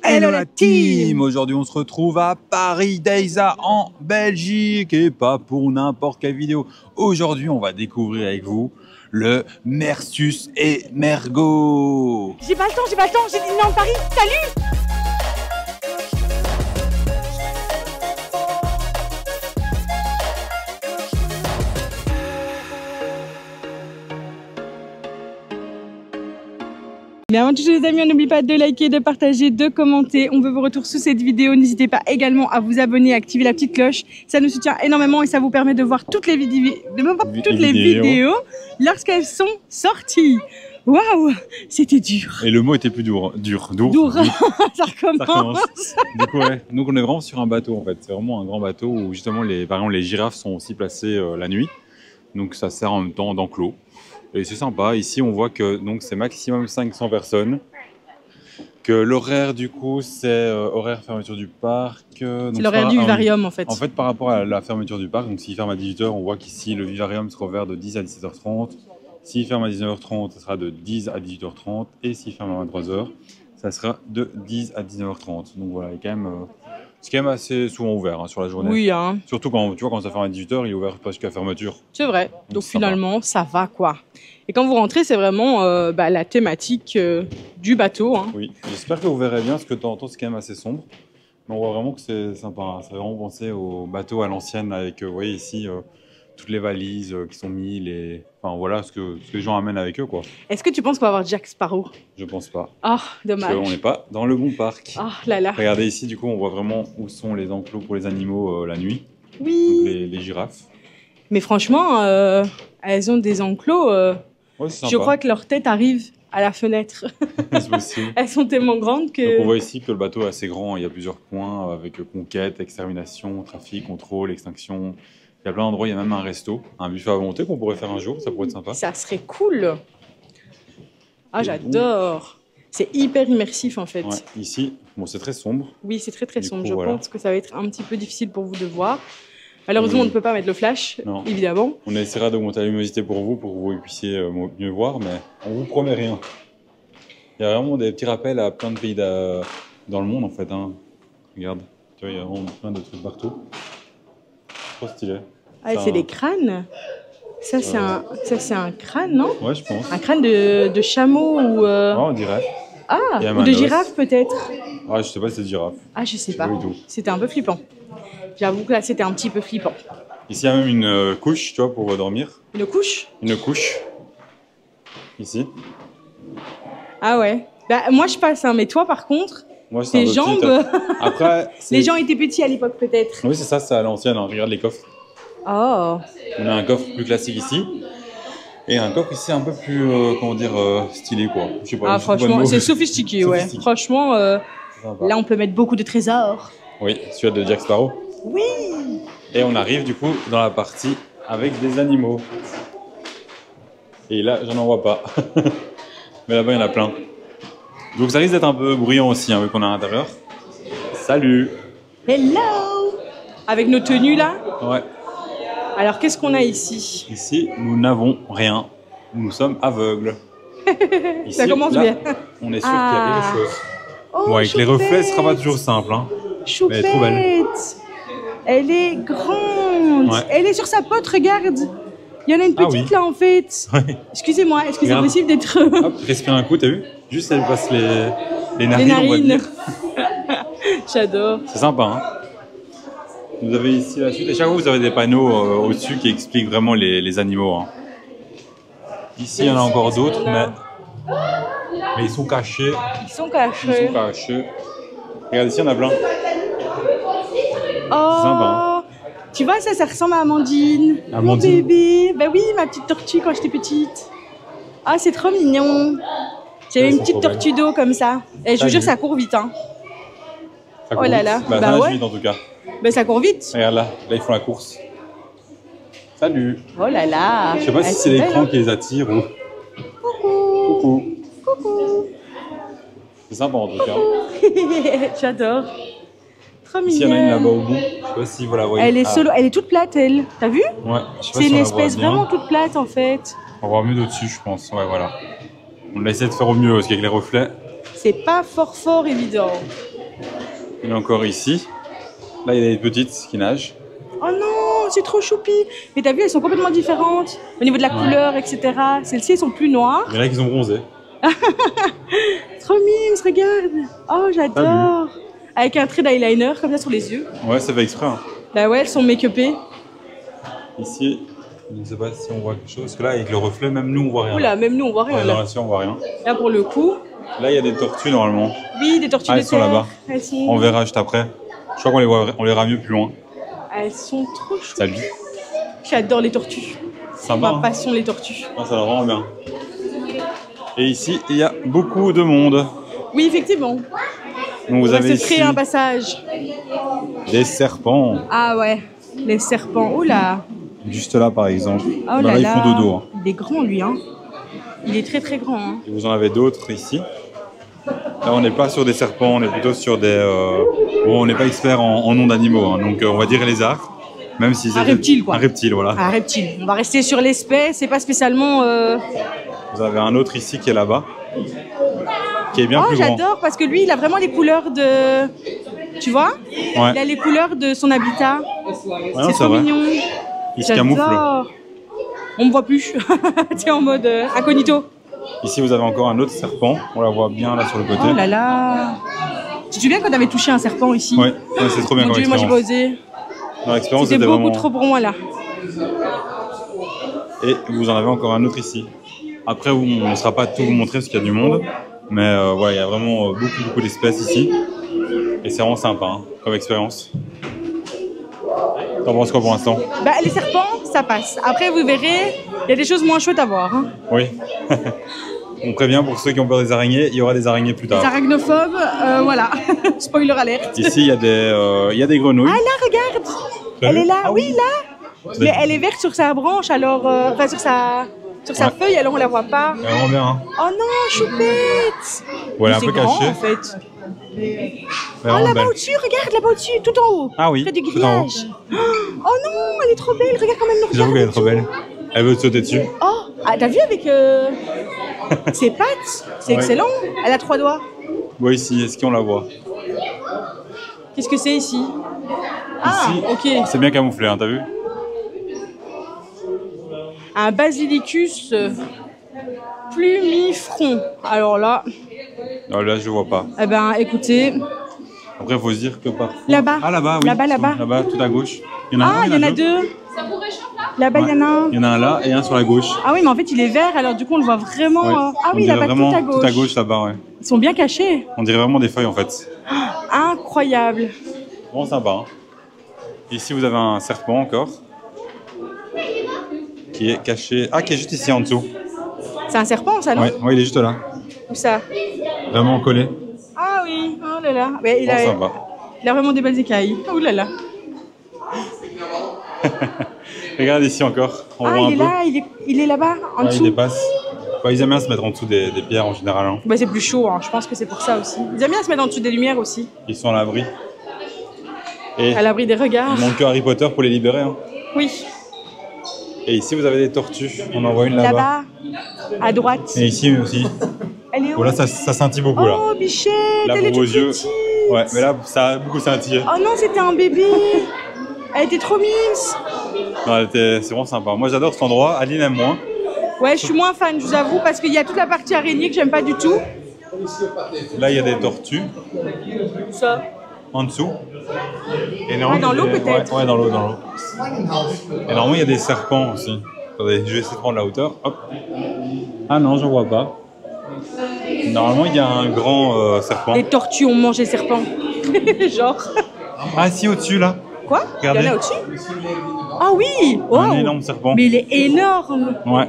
Hello la team! Aujourd'hui on se retrouve à Paris Deiza en Belgique et pas pour n'importe quelle vidéo. Aujourd'hui on va découvrir avec vous le Mersus et Mergo. J'ai pas le temps, j'ai Disneyland Paris, salut! Mais avant tout les amis, on n'oublie pas de liker, de partager, de commenter. On veut vos retours sous cette vidéo. N'hésitez pas également à vous abonner, à activer la petite cloche. Ça nous soutient énormément et ça vous permet de voir toutes les vidéos lorsqu'elles sont sorties. Waouh, c'était dur. Et le mot était plus dur. Dur. Ça recommence. Du coup, ouais. Donc on est vraiment sur un bateau en fait. C'est vraiment un grand bateau où justement par exemple les girafes sont aussi placées la nuit. Donc ça sert en même temps d'enclos. Et c'est sympa, ici on voit que c'est maximum 500 personnes, que l'horaire du coup c'est horaire fermeture du parc. C'est l'horaire du vivarium en fait. En fait par rapport à la fermeture du parc, donc s'il ferme à 18h, on voit qu'ici le vivarium sera ouvert de 10 à 17h30, s'il ferme à 19h30 ça sera de 10 à 18h30 et s'il ferme à 23h ça sera de 10 à 19h30. Donc voilà, il y a quand même... c'est quand même assez souvent ouvert sur la journée. Oui, hein. Surtout quand, tu vois, quand ça ferme à 18h, il est ouvert presque à fermeture. C'est vrai. Donc finalement, ça va quoi. Et quand vous rentrez, c'est vraiment la thématique du bateau. Hein. Oui, j'espère que vous verrez bien, parce que de temps en temps, c'est quand même assez sombre. Mais on voit vraiment que c'est sympa. Hein. Ça fait vraiment penser au bateau à l'ancienne, avec, vous voyez ici, toutes les valises qui sont mises, enfin voilà ce que les gens amènent avec eux, quoi. Est-ce que tu penses qu'on va avoir Jack Sparrow? Je pense pas. Ah, dommage. Parce qu'on n'est pas dans le bon parc. Ah là là. Regardez ici, du coup, on voit vraiment où sont les enclos pour les animaux la nuit. Oui. Donc les girafes. Mais franchement, elles ont des enclos. Ouais, c'est sympa. Je crois que leur tête arrive à la fenêtre. C'est possible. Elles sont tellement grandes que... Donc on voit ici que le bateau est assez grand. Il y a plusieurs points avec conquête, extermination, trafic, contrôle, extinction. Il y a plein d'endroits, il y a même un resto, un buffet à volonté qu'on pourrait faire un jour, ça pourrait être sympa. Ça serait cool. Ah, j'adore. C'est hyper immersif en fait. Ouais, ici, bon, c'est très sombre. Oui, c'est très sombre. Coup, je pense que ça va être un petit peu difficile pour vous de voir. Malheureusement, on ne peut pas mettre le flash, évidemment. On essaiera d'augmenter la luminosité pour que vous puissiez mieux voir, mais on vous promet rien. Il y a vraiment des petits rappels à plein de pays dans le monde en fait. Hein. Regarde, tu vois, il y a vraiment plein de trucs partout. Trop stylé. Ah, c'est des crânes. Ça, c'est un crâne, non? Ouais, je pense. Un crâne de chameau ou... Ouais, on dirait. Ah, ou de girafe peut-être. Ah, je sais pas si c'est de girafe. Ah, je sais pas. C'était un peu flippant. J'avoue que là, c'était un petit peu flippant. Ici, il y a même une couche, tu vois, pour dormir. Une couche? Une couche. Ici. Ah ouais. Bah, moi, je passe, hein, mais toi, par contre, moi, tes jambes... Après, les gens étaient petits à l'époque, peut-être. Oui, c'est ça, c'est à l'ancienne. Hein. Regarde les coffres. Oh. On a un coffre plus classique ici. Et un coffre ici un peu plus, stylé, quoi. Je sais pas, ah, franchement, c'est sophistiqué, ouais. Franchement, là, on peut mettre beaucoup de trésors. Oui, celui de Jack Sparrow. Oui. Et on arrive, du coup, dans la partie avec des animaux. Et là, j'en vois pas. Mais là-bas, il y en a plein. Donc ça risque d'être un peu bruyant aussi, hein, vu qu'on est à l'intérieur. Salut. Hello. Avec nos tenues, là. Ouais. Alors, qu'est-ce qu'on a ici? Ici, nous n'avons rien. Nous sommes aveugles. Ici, ça commence là, bien. On est sûr qu'il y a quelque chose. Oh, bon, avec les reflets, ce sera pas toujours simple. Hein. Choupette. Mais elle est trop belle. Elle est grande. Ouais. Elle est sur sa pote, regarde. Il y en a une petite là, en fait. Ouais. Excusez-moi, est-ce que c'est possible d'être... Hop, respire un coup, t'as vu? Juste, elle passe les narines, on va dire. J'adore. C'est sympa, hein. Vous avez ici la suite. Et chaque fois, vous avez des panneaux au-dessus qui expliquent vraiment les animaux. Hein. Ici, il y en a encore d'autres, mais ils sont cachés. Ils sont cachés. Regarde, ici, il y en a plein. Oh, c'est sympa. Hein. Tu vois, ça ressemble à Amandine. Mon bébé. Ben oui, ma petite tortue quand j'étais petite. Ah, c'est trop mignon. J'avais une petite tortue d'eau comme ça. Et je vous jure, ça court vite. Hein. Ça court là là. Bah, ça nage vite en tout cas. Ben ça court vite. Regarde là, ils font la course. Salut. Oh là là. Je sais pas si c'est l'écran qui les attire ou... Coucou. Coucou. C'est sympa en tout cas. J'adore. Trop mignon. Ici, il y en a une là-bas au bout. Je sais pas si vous la voyez. Elle est solo, elle est toute plate, elle. T'as vu? Ouais. C'est une espèce vraiment toute plate en fait. On va voir mieux d'au-dessus, je pense. Ouais, voilà. On a essayé de faire au mieux parce qu'avec les reflets. C'est pas fort évident. Il y en a encore ici. Là, il y a des petites qui nagent. Oh non, c'est trop choupi. Mais t'as vu, elles sont complètement différentes. Au niveau de la couleur, etc. Celles-ci, elles sont plus noires. Il y en a qui sont bronzées. Trop mimes, regarde. Oh, j'adore. Avec un trait d'eyeliner comme ça sur les yeux. Ouais, c'est fait exprès. Hein. Bah ouais, elles sont make-upées. Ici, je ne sais pas si on voit quelque chose. Parce que là, avec le reflet, même nous, on voit rien. Oula, même nous, on voit rien. Ouais, Là. on voit rien. Là, pour le coup. Là, il y a des tortues normalement. Oui, des tortues de terre. Elles sont là-bas. Sont... On verra juste après. Je crois qu'on les verra mieux plus loin. Elles sont trop chouettes. Salut. J'adore les tortues. Sympa. Ma passion, les tortues. Ah, ça va vraiment bien. Et ici, il y a beaucoup de monde. Oui, effectivement. Donc vous avez se ici créer un passage. des serpents. Ah ouais, les serpents. Oula. Juste là, par exemple. Oh là, ils font dodo. Hein. Il est grand, lui. Hein. Il est très, très grand. Hein. Et vous en avez d'autres ici. Là, on n'est pas sur des serpents, on est plutôt sur des... Bon, on n'est pas expert en noms d'animaux, hein, donc on va dire lézard. Même si c'est un reptile, quoi. Un reptile, voilà. Un reptile. On va rester sur l'espèce, c'est pas spécialement... Vous avez un autre ici qui est là-bas, qui est bien plus grand. Oh, j'adore, parce que lui, il a vraiment les couleurs de... Tu vois? Ouais. Il a les couleurs de son habitat. Ouais, c'est trop mignon. Il se camoufle. On me voit plus. Tu es en mode incognito. Ici, vous avez encore un autre serpent. On la voit bien là sur le côté. Oh là là. Tu te souviens quand tu avais touché un serpent ici? Ouais, c'est trop bien comme expérience. Moi, j'ai pas osé. L'expérience c'était beaucoup vraiment... trop pour moi là. Et vous en avez encore un autre ici. Après, on ne sera pas tout vous montrer parce qu'il y a du monde. Mais voilà, il y a vraiment beaucoup d'espèces ici. Et c'est vraiment sympa hein, comme expérience. T'en penses quoi pour l'instant? Bah, les serpents, ça passe. Après, vous verrez, il y a des choses moins chouettes à voir. Hein. Oui. On prévient pour ceux qui ont peur des araignées, il y aura des araignées plus tard. Les arachnophobes, voilà. Spoiler alerte. Ici, il y a des grenouilles. Ah là, regarde. Elle est là, ah, oui, là. Mais elle est verte sur sa branche, alors... Enfin, sur sa feuille, alors on la voit pas. C'est vraiment bien. Hein. Oh non, choupette. Ouais, elle est un peu cachée. En fait. Oh, là-bas au-dessus, regarde, là-bas au-dessus, tout en haut. Ah oui, près du grillage. Oh non, elle est trop belle, regarde quand même. J'avoue qu'elle est trop belle. Elle veut te sauter dessus. Oh, ah, t'as vu avec ses pattes? C'est excellent. Elle a 3 doigts. Oui, ici, est-ce qu'on la voit? Qu'est-ce que c'est ici? Ah, ok. C'est bien camouflé, hein, t'as vu? Un basilicus plumifront. Alors là... Non, là, je vois pas. Eh ben, écoutez... Après, il faut se dire que parfois... Là-bas. Ah, là-bas, oui. Là-bas, tout à gauche. Il y en a il y en a 2. Là-bas, il y en a un. Il y en a un là et un sur la gauche. Ah oui, mais en fait, il est vert, alors du coup, on le voit vraiment... Ouais. Ah oui, là-bas, tout à gauche. Tout à gauche, là-bas, ouais. Ils sont bien cachés. On dirait vraiment des feuilles, en fait. Incroyable. Vraiment sympa. Hein. Ici, vous avez un serpent encore. Qui est caché... Ah, qui est juste ici, en dessous. C'est un serpent, ça, non? Ouais, il est juste là. Où ça? Vraiment collé. Ah oui, oh là là. Ouais, il a vraiment des belles écailles. Oh là là. Regarde ici encore. On voit il est là, il est là-bas, en dessous. Il dépasse. Bah, ils aiment bien se mettre en dessous des pierres en général. Hein. Bah, c'est plus chaud, hein. Je pense que c'est pour ça aussi. Ils aiment bien se mettre en dessous des lumières aussi. Ils sont à l'abri. À l'abri des regards. Il manque que Harry Potter pour les libérer. Hein. Oui. Et ici, vous avez des tortues. On en voit une là-bas. Là-bas, à droite. Et ici aussi. Elle est où? Voilà, ça scintille beaucoup là. Oh, bichette, là, elle est toute yeux. petite. Ouais, mais là, ça a beaucoup scintillé. Oh non, c'était un bébé. Elle était trop mimes. C'est vraiment sympa. Moi, j'adore cet endroit. Aline aime moins. Ouais, je suis moins fan, je vous avoue, parce qu'il y a toute la partie araignée que j'aime pas du tout. Là, il y a des tortues. Ça. En dessous. Et dans l'eau peut-être. Ouais, dans l'eau. Et normalement, il y a des serpents aussi. Attendez, je vais essayer de prendre la hauteur. Hop. Ah non, je ne vois pas. Normalement, il y a un grand serpent. Les tortues ont mangé le serpent. Genre. Ah si, au-dessus là. Quoi? Regardez. Il y en a au-dessus? Ah oui! Wow. Un énorme serpent. Mais il est énorme. Ouais.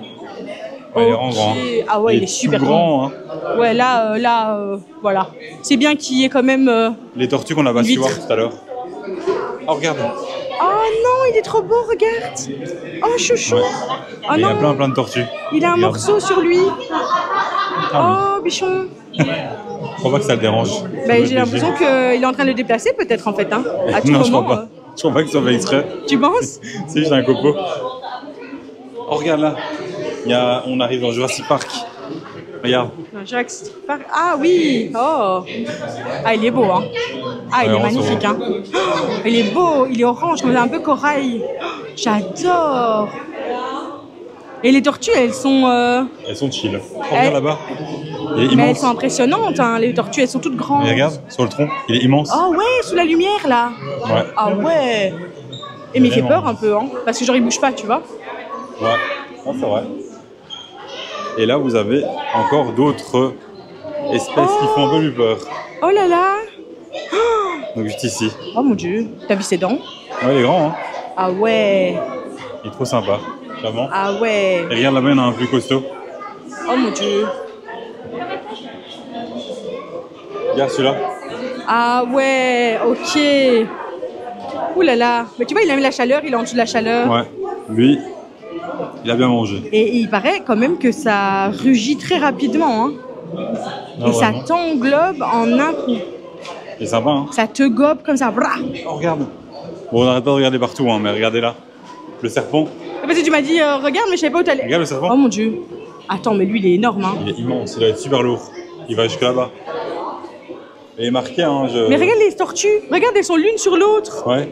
Il est vraiment grand. Ah ouais, il est super grand. Hein. Ouais, là, voilà. C'est bien qu'il y ait quand même... les tortues qu'on a pas su voir tout à l'heure. Oh, regarde. Oh non, il est trop beau, regarde. Oh, chouchou. Ouais. Oh, il y a plein de tortues. Il a un morceau sur lui. Oh, bichon. Je crois pas que ça le dérange. Bah, j'ai l'impression qu'il est en train de le déplacer peut-être en fait. Hein. À tout non, moment, je crois pas. Je crois pas que ça fait exprès. Tu penses? Si, j'ai un copeau. Oh, regarde là. On arrive dans Jurassic Park. Regarde. Dans Jurassic Park. Ah oui. Oh. Ah, il est beau, hein. Ah, il est Ouais, magnifique, hein. Oh, il est beau, il est orange, comme un peu corail. Oh, j'adore. Et les tortues, elles sont... Elles sont chill. Oh, regarde là-bas. Il est Mais immense. elles sont impressionnantes, hein. Les tortues, elles sont toutes grandes. Mais regarde, sur le tronc, il est immense. Oh ouais, sous la lumière, là. Ouais. Ah ouais. Et mais il fait Vraiment. peur un peu, hein. Parce que genre, il bouge pas, tu vois. Ouais, non, c'est vrai. Et là, vous avez encore d'autres espèces qui font un peu plus peur. Oh là là. Donc juste ici. Oh mon dieu, t'as vu ses dents? Ouais, il est grand, hein. Ah ouais. Il est trop sympa, vraiment. Ah ouais. Et regarde là-bas, il y en a un plus costaud. Oh mon dieu. Regarde celui-là. Ah ouais, ok. Ouh là là. Mais tu vois, il aime la chaleur, il est en dessous de la chaleur. Ouais, lui, il a bien mangé. Et il paraît quand même que ça rugit très rapidement, hein. Non, Et ça vraiment. t'englobe en un coup. Il est sympa, hein. Ça te gobe comme ça. Bra. Oh, regarde. Bon, on n'arrête pas de regarder partout, hein, mais regardez là. Le serpent. Parce que tu m'as dit, regarde, mais je savais pas où t'allais. Regarde le serpent. Oh mon dieu. Attends, mais lui, il est énorme, hein. Il est immense, il doit être super lourd. Il va jusque là-bas. Et il est marqué, hein. Mais regarde les tortues. Regarde, elles sont l'une sur l'autre. Ouais.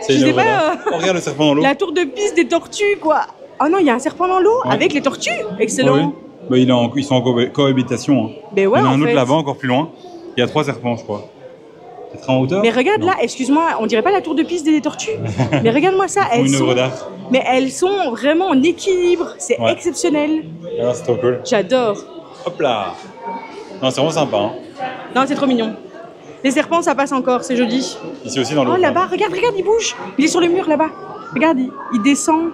C'est Je une sais œuvre pas, d'art. Oh, regarde le serpent dans l'eau. La tour de piste des tortues, quoi. Oh non, il y a un serpent dans l'eau Ouais. avec les tortues. Excellent. Oui. Bah, ils sont en cohabitation. Hein. Mais ouais, il y en a en un autre fait. là-bas, encore plus loin. Il y a 3 serpents, je crois. C'est très en hauteur. Mais regarde Non. là, excuse-moi, on dirait pas la tour de piste des tortues. Mais regarde-moi ça, Ils font elles une sont... œuvre d'art. Mais elles sont vraiment en équilibre. C'est Ouais. exceptionnel. Ah, c'est trop cool. J'adore. Hop là. Non, c'est vraiment sympa. Hein. Non, c'est trop mignon. Les serpents, ça passe encore, c'est joli. Ici aussi dans l'eau. Oh là-bas, regarde, il bouge. Il est sur le mur là-bas. Regarde, il descend.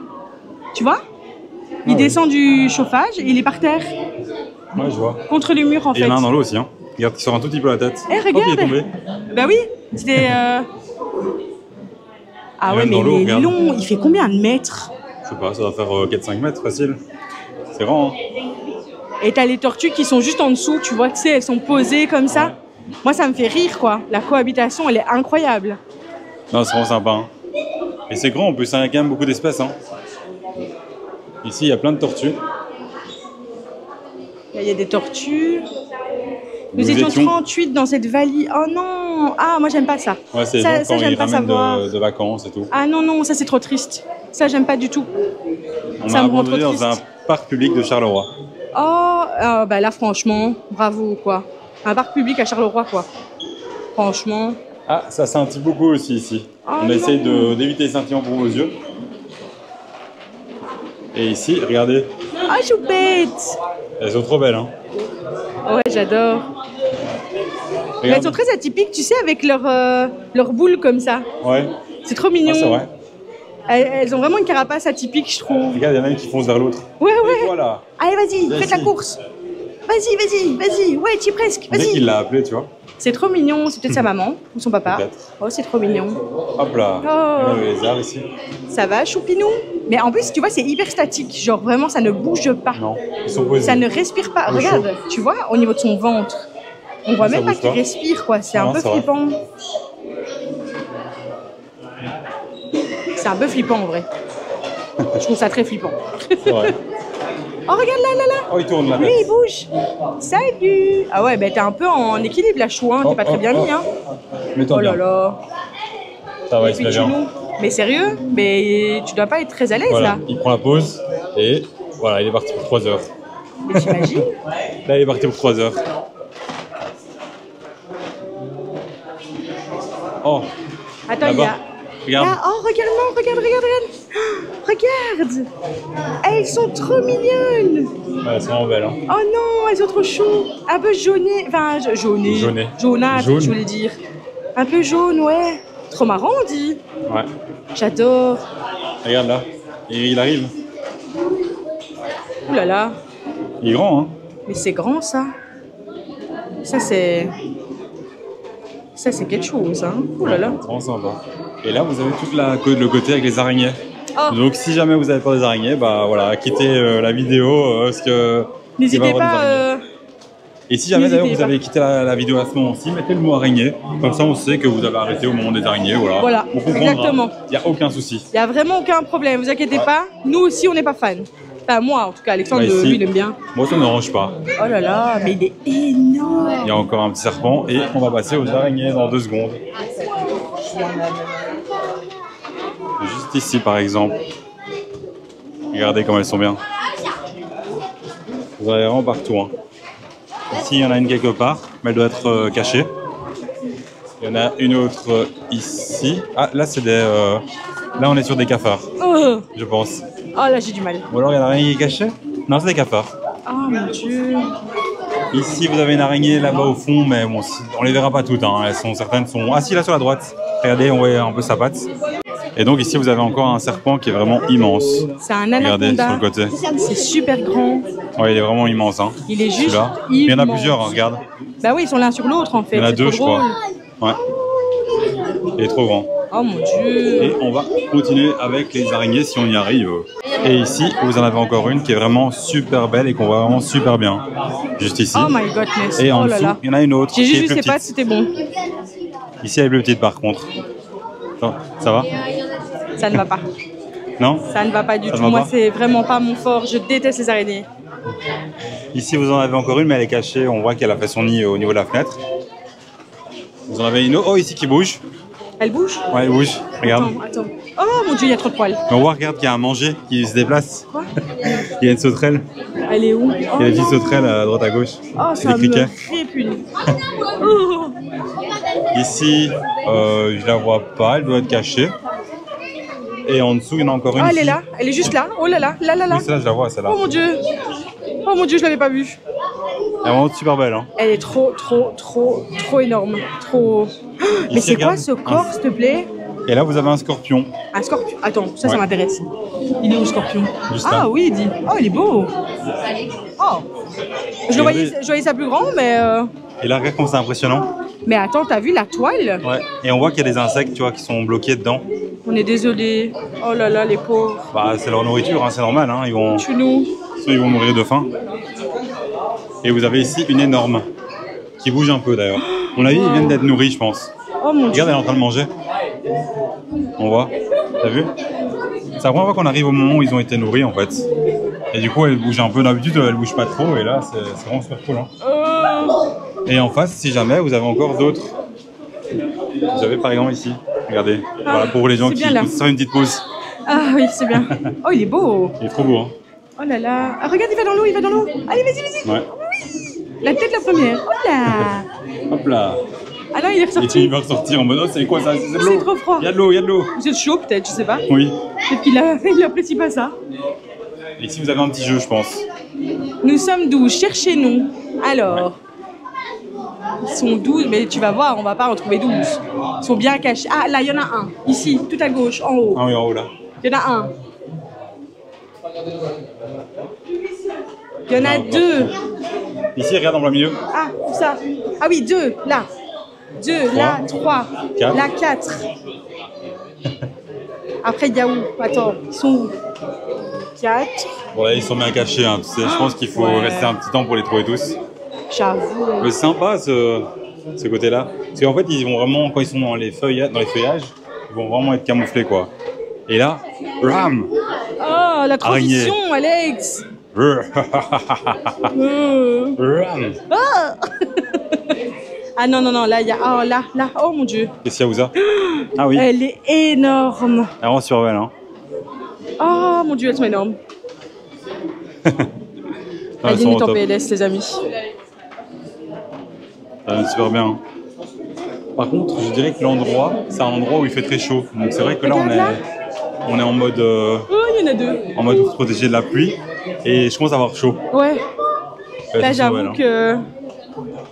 Tu vois? Il oui. descend du chauffage et il est par terre, Ouais, je vois. contre le mur en Et il fait. y en a un dans l'eau aussi. Hein. Regarde, il sort un tout petit peu la tête. Eh, Hop, il est regarde. tombé. Bah oui, c'était... Ah Et ouais, même mais dans l'eau, il est regarde. long. Il fait combien de mètres? Je sais pas, ça doit faire 4-5 mètres facile. C'est grand. Hein. Et t'as les tortues qui sont juste en dessous, tu vois, tu sais, elles sont posées comme ça. Moi, ça me fait rire, quoi. La cohabitation, elle est incroyable. Non, c'est vraiment sympa. Hein. Et c'est grand en plus, hein, il y a quand même beaucoup d'espèces. Hein. Ici, il y a plein de tortues. Là, il y a des tortues. Nous Nous étions étions- 38 dans cette valise. Oh non! Ah, moi, j'aime pas ça. Ouais, c'est les Ça, gens ça, quand j'aime ils pas ramènent savoir. de vacances et tout. Ah non, non, ça, c'est trop triste. Ça, j'aime pas du tout. On Ça a me rend trop abandonné dans un triste. parc public de Charleroi. Oh, bah là, franchement, bravo, quoi. Un parc public à Charleroi, quoi. Franchement. Ah, ça scintille beaucoup aussi ici. Oh On non. essaye d'éviter les scintillants pour vos yeux. Et ici, regardez, Ah, choupette! elles sont trop belles. Hein. Ouais, j'adore. Mais elles sont très atypiques, tu sais, avec leurs boules comme ça. Ouais, C'est trop mignon. ah, c'est vrai. Elles ont vraiment une carapace atypique, je trouve. Regarde, il y en a une qui fonce vers l'autre. Ouais, Et ouais. voilà. Allez, vas-y, Vas-y. faites la course. Vas-y. Ouais, tu y es presque. On dirait qu'il Vas-y. l'a appelé, tu vois. C'est trop mignon. C'est peut-être sa maman ou son papa. Peut-être. Oh, c'est trop mignon. Hop là. Oh. Regarde le lézard ici. Ça va, choupinou? Mais en plus, tu vois, c'est hyper statique. Genre, vraiment, ça ne bouge pas. Non, ils sont posés. Ça ne respire pas. Au Regarde, tu vois, au niveau de son ventre. On voit Ça même pas bouge qu'il pas. respire, quoi. C'est un Non, peu c'est vrai. flippant. C'est un peu flippant, en vrai. Je trouve ça très flippant. C'est vrai. Oh, regarde là. Oh, il tourne la Lui, tête. il bouge. Salut. Ah ouais, bah t'es un peu en équilibre, la chou, hein. T'es pas très bien mis, hein. Mets-toi Oh là bien. là. Ça va, Et il se puis met tu bien. nous. Mais sérieux? Mais tu dois pas être très à l'aise, Voilà, là. il prend la pause et voilà, il est parti pour 3 heures. Mais t'imagines? Là, il est parti pour 3 heures. Oh, Attends, il y là-bas. a... Regarde. Là, oh, regarde. Regarde. Elles sont trop mignonnes. Ouais, elles sont vraiment belles. Hein. Oh non, elles sont trop chou. Un peu jaunées. Enfin, jaunées. Jaunées. Jaunâtres, Jaune. je voulais dire. Un peu jaune, ouais. Trop marrant, on dit. Ouais. J'adore. Regarde là. Il arrive. Ouh là là. Il est grand, hein. Mais c'est grand, ça. Ça, c'est quelque chose, hein. Ouh là là. C'est vraiment sympa. Et là, vous avez tout le côté avec les araignées. Oh. Donc, si jamais vous avez peur des araignées, bah voilà, quittez la vidéo parce que. il va y N'hésitez avoir des pas... araignées. Et si jamais d'ailleurs n'hésitez vous pas. avez quitté la vidéo à ce moment-ci, mettez le mot araignée. Comme ça, on sait que vous avez arrêté au moment des araignées. Voilà. Voilà, On comprendra. exactement. Il n'y a aucun souci. Il n'y a vraiment aucun problème, vous inquiétez pas. Nous aussi, on n'est pas fans. Enfin, moi, en tout cas, Alexandre, Bah, ici, lui, il aime bien. Moi, ça ne me dérange pas. Oh là là, mais il est énorme. Il y a encore un petit serpent et on va passer aux araignées dans 2 secondes. Juste ici, par exemple. Regardez comme elles sont bien. Vous en avez vraiment partout. Hein. Ici, il y en a une quelque part, mais elle doit être cachée. Il y en a une autre ici. Ah, là, c'est des... Là, on est sur des cafards, Oh, je pense. oh là, j'ai du mal. Ou alors, il y a l'araignée qui est cachée? Non, c'est des cafards. Oh mon Dieu. Ici, vous avez une araignée là-bas au fond, mais bon, on les verra pas toutes. Hein. Certaines sont... Ah si, là sur la droite. Regardez, on voit un peu sa patte. Et donc ici, vous avez encore un serpent qui est vraiment immense. C'est un Regardez anaconda. sur le côté. C'est super grand. Ouais, il est vraiment immense. Hein. Il est juste Celui-là. immense. Il y en a plusieurs, hein, regarde. Bah oui, ils sont l'un sur l'autre en fait. Il y en a C'est 2, trop je crois. drôle. Ouais. Il est trop grand. Oh mon Dieu. Et on va continuer avec les araignées si on y arrive. Et ici, vous en avez encore une qui est vraiment super belle et qu'on voit vraiment super bien. Juste ici. Oh my godness. Et en oh là dessous, là. il y en a une autre J'ai qui juste est vu plus ses petite. pattes, c'était bon. Ici, elle est plus petite par contre. Ça va? Ça ne va pas. Non? Ça ne va pas du Ça ne tout. va Moi, pas c'est vraiment pas mon fort. Je déteste les araignées. Ici, vous en avez encore une, mais elle est cachée. On voit qu'elle a fait son nid au niveau de la fenêtre. Vous en avez une autre. Oh, ici qui bouge. Elle bouge? Ouais, elle bouge. Regarde. Attends. Oh mon Dieu, il y a trop de poils. Mais on voit, regarde qu'il y a un manger qui se déplace. Quoi? Il y a une sauterelle. Elle est où? Il y a une petite sauterelle à droite à gauche. Oh, C'est ça des criquets. me répugne. Oh. Ici, je la vois pas. Elle doit être cachée. Et en dessous, il y en a encore une. Ah, elle est ici. là. Elle est juste là. Oh là là. Là là là. Oui, celle-là, je la vois, celle-là. Oh mon Dieu. Oh mon Dieu, je l'avais pas vue. Elle est vraiment super belle. Hein. Elle est trop énorme. Trop. Oh, mais Ici, c'est quoi regarde, ce corps, s'il te plaît? Et là, vous avez un scorpion. Un scorpion. Attends, ça Ouais. m'intéresse. Il est où, le scorpion? Juste là. Ah oui, il dit. Oh, il est beau. Oh. Je voyais ça plus grand, mais. Et là, regarde comme c'est impressionnant. Mais attends, t'as vu la toile? Ouais. Et on voit qu'il y a des insectes, tu vois, qui sont bloqués dedans. On est désolé. Oh là là, les pauvres. Bah, c'est leur nourriture, hein, c'est normal. Hein. Tue-nous. Sinon, ils vont mourir de faim. Et vous avez ici une énorme qui bouge un peu d'ailleurs. On a vu, ils viennent d'être nourris, je pense. Oh mon Dieu. Regarde, elle est en train de manger. On voit. T'as vu? C'est la première fois qu'on arrive au moment où ils ont été nourris en fait. Et du coup, elle bouge un peu. D'habitude, elle bouge pas trop. Et là, c'est vraiment super cool. Hein. Et en face, si jamais, vous avez encore d'autres. Vous avez par exemple ici. Regardez. Voilà, pour les gens c'est qui bien, là. ça fait une petite pause. Ah oui, c'est bien. Oh, il est beau. Il est trop beau. Hein. Oh là là. Ah, regarde, il va dans l'eau, il va dans l'eau. Allez, vas-y. Ouais. La tête la première. Oh là. Hop là. Ah non, il est Et ressorti. il va ressortir en mode, oh, c'est quoi ça? C'est de l'eau. C'est trop froid. Il y a de l'eau, il y a de l'eau. C'est chaud peut-être, je sais pas. Oui. Peut-être il apprécie pas ça. Et ici, vous avez un petit jeu, je pense. Nous sommes 12, cherchez-nous. Alors, ils sont 12, mais tu vas voir, on va pas en trouver 12. Ils sont bien cachés. Ah, là, il y en a un. Ici, tout à gauche, en haut. Ah oui, en haut là. Il y en a un. Il y en a Non, deux. Ici, regarde en plein milieu. Ah, où ça? Ah oui, deux, là. Deux, là, trois. Quatre. Là, quatre. Après, il y a où? Attends, ils sont où? 4. Bon, là, ils sont bien cachés. Hein, tu sais. Je pense qu'il faut Ouais. rester un petit temps pour les trouver tous. J'avoue. Mais c'est sympa ce côté-là. Parce qu'en fait, ils vont vraiment, quand ils sont dans les feuillages, ils vont vraiment être camouflés, quoi. Et là, ram! Oh, la transition, Alex. Ram! Ah non, non, non, là, il y a... Oh, là, oh mon Dieu. Qu'est-ce qu'il y a, Ouza? Ah oui, Elle est énorme. elle rend super belle, hein. Oh mon Dieu, elles sont énormes. Ah, La elles ligne sont est au en top. PLS, les amis. Ça va super bien. Hein. Par contre, je dirais que l'endroit, c'est un endroit où il fait très chaud. Donc c'est vrai que là, Regarde on est en mode, Oh, il y en a deux. protégé de la pluie. Et je commence à avoir chaud. Ouais, Elles là, sont super belles, j'avoue hein. que...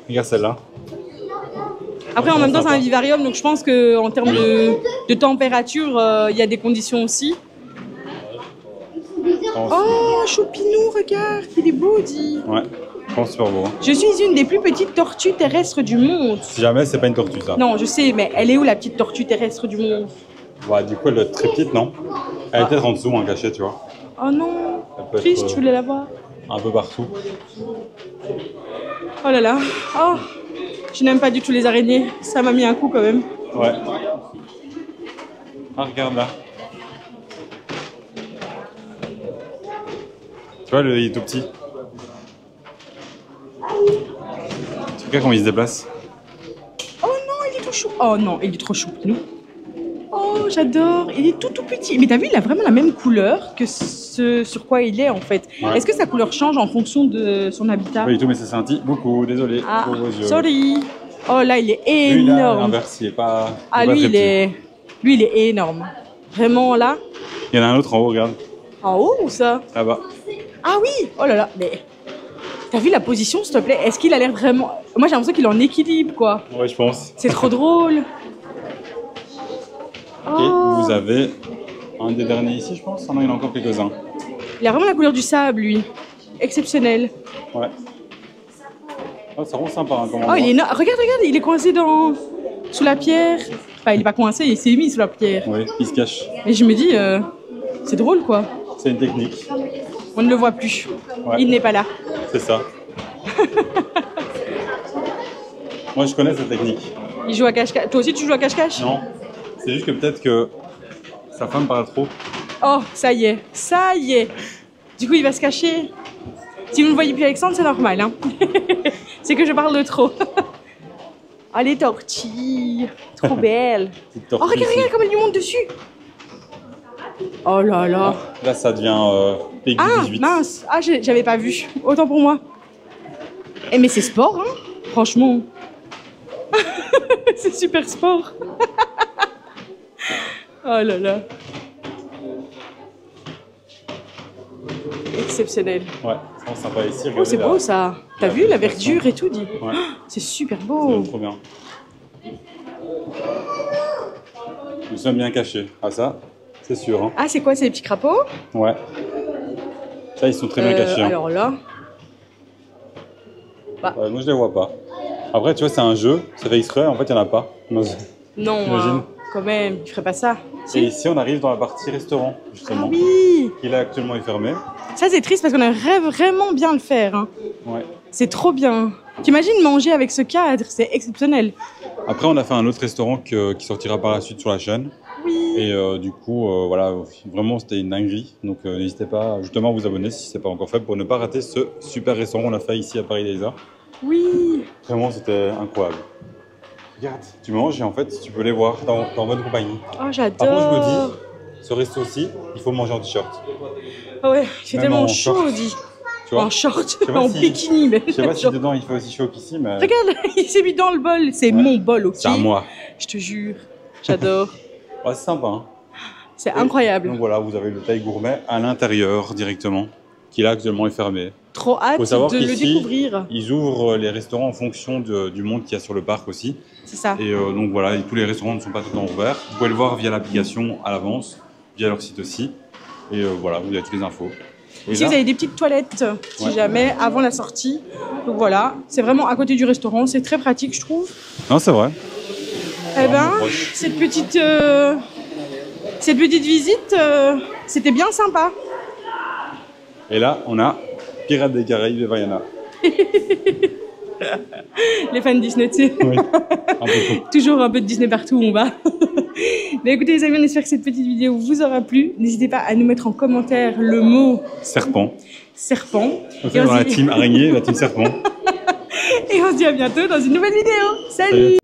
Regarde celle-là. Après, en même temps, c'est un vivarium, donc je pense qu'en termes de température, il y a des conditions aussi. Oh, Choupinou, regarde, il est beau, dit. Ouais, je pense super beau. Hein. Je suis une des plus petites tortues terrestres du monde. Si jamais, c'est pas une tortue, ça. Non, je sais, mais elle est où la petite tortue terrestre du monde? Bah, du coup, elle doit être très petite, non? Elle est peut-être en dessous, hein, cachée, tu vois. Oh non, Elle peut triste, être, tu voulais la voir. un peu partout. Oh là là, oh, je n'aime pas du tout les araignées, ça m'a mis un coup quand même. Ouais. Ah, regarde là. vois, il est tout petit. Tu regardes comment il se déplace. Oh non, il est tout chou. Oh non, il est trop chou. Nous. Oh, j'adore. Il est tout petit. Mais t'as vu, il a vraiment la même couleur que ce sur quoi il est en fait. Ouais. Est-ce que sa couleur change en fonction de son habitat? Pas du tout, mais ça scintille beaucoup. Désolé Ah, pour vos yeux. sorry. Oh là, il est Lui, là, énorme. l'inverse, il est pas. Ah, lui, il est énorme. Vraiment là. Il y en a un autre en haut, regarde. En haut ou ça? Là-bas. Ah oui. Oh là là. Mais t'as vu la position, s'il te plaît? Est-ce qu'il a l'air vraiment... Moi, j'ai l'impression qu'il est en équilibre, quoi. Ouais, je pense. C'est trop drôle. Et vous avez un des derniers ici, je pense. Ah non, il y en a encore quelques-uns. Il a vraiment la couleur du sable, lui. Exceptionnel. Ouais. Oh, ça rend sympa, hein, comment Oh, il est énorme. Regarde, il est coincé sous la pierre. Enfin, il est pas coincé, il s'est mis sous la pierre. Oui, il se cache. Et je me dis, c'est drôle, quoi. C'est une technique. On ne le voit plus. Ouais. Il n'est pas là. C'est ça. Moi, je connais cette technique. Il joue à cache-cache. Toi aussi, tu joues à cache-cache? Non. C'est juste que peut-être que sa femme parle trop. Oh, ça y est. Ça y est. Du coup, il va se cacher. Si vous ne voyez plus Alexandre, c'est normal. Hein. C'est que je parle de trop. Oh, les tortilles. Trop belles. Oh, regarde comme elle lui monte dessus. Oh là là. Là, ça devient PEGI 18. Mince. Ah, j'avais pas vu. Autant pour moi. Eh, mais c'est sport, hein. Franchement. C'est super sport. Oh là là. Exceptionnel. Ouais, c'est vraiment sympa ici. Oh, c'est beau ça. T'as vu la verdure et tout, dit. Ouais. C'est super beau. C'est trop bien. Nous sommes bien cachés. Ah ça, c'est sûr. Hein. Ah, c'est quoi, c'est les petits crapauds? Ouais. Ça, ils sont très bien cachés. Hein. Alors là... Ouais, moi, je les vois pas. Après, tu vois, c'est un jeu. Ça fait exprès. En fait, il n'y en a pas. Non, Imagine. quand même, il ferait pas ça. Et ici, on arrive dans la partie restaurant, justement. Ah oui. Qui là, actuellement, est fermé. Ça, c'est triste parce qu'on aimerait vraiment bien le faire. Hein. Ouais. C'est trop bien. T'imagines manger avec ce cadre, c'est exceptionnel. Après, on a fait un autre restaurant qui sortira par la suite sur la chaîne. Oui. Et du coup, voilà, vraiment, c'était une dinguerie. Donc, n'hésitez pas justement à vous abonner si ce n'est pas encore fait pour ne pas rater ce super restaurant qu'on a fait ici à Paris des Arts. Oui. Vraiment, c'était incroyable. Regarde, tu manges et en fait, tu peux les voir dans bonne compagnie. Oh, j'adore. Par contre, je me dis, ce resto-ci, il faut manger en t-shirt. Ah ouais, c'est Même tellement en chaud, short. dit. Tu vois, En short, sais pas en si- bikini. Mais je sais pas si dedans il fait aussi chaud qu'ici, mais regarde, il s'est mis dans le bol. C'est mon bol, ok? c'est à moi. Je te jure. J'adore. Ouais, c'est sympa. Hein. C'est incroyable. Donc voilà, vous avez le taille gourmet à l'intérieur directement, qui là actuellement est fermé. Trop hâte Faut savoir de le qu'ici, découvrir. Ils ouvrent les restaurants en fonction du monde qu'il y a sur le parc aussi. C'est ça. Et donc voilà, tous les restaurants ne sont pas tout le temps ouverts. Vous pouvez le voir via l'application à l'avance, via leur site aussi. Et voilà, vous avez toutes les infos. Et Ici, là, vous avez des petites toilettes, si Ouais. jamais, avant la sortie. Donc voilà, c'est vraiment à côté du restaurant. C'est très pratique, je trouve. non, c'est vrai. Eh ben, Vraiment proche. cette petite visite, c'était bien sympa. Et là, on a Pirates des Caraïbes et Vaiana. Les fans Disney, tu sais. Oui, un peu trop. Toujours un peu de Disney partout où on va. Mais écoutez les amis, on espère que cette petite vidéo vous aura plu. N'hésitez pas à nous mettre en commentaire le mot Serpent. serpent. On fait dans la team araignée, la team serpent. Et on se dit à bientôt dans une nouvelle vidéo. Salut.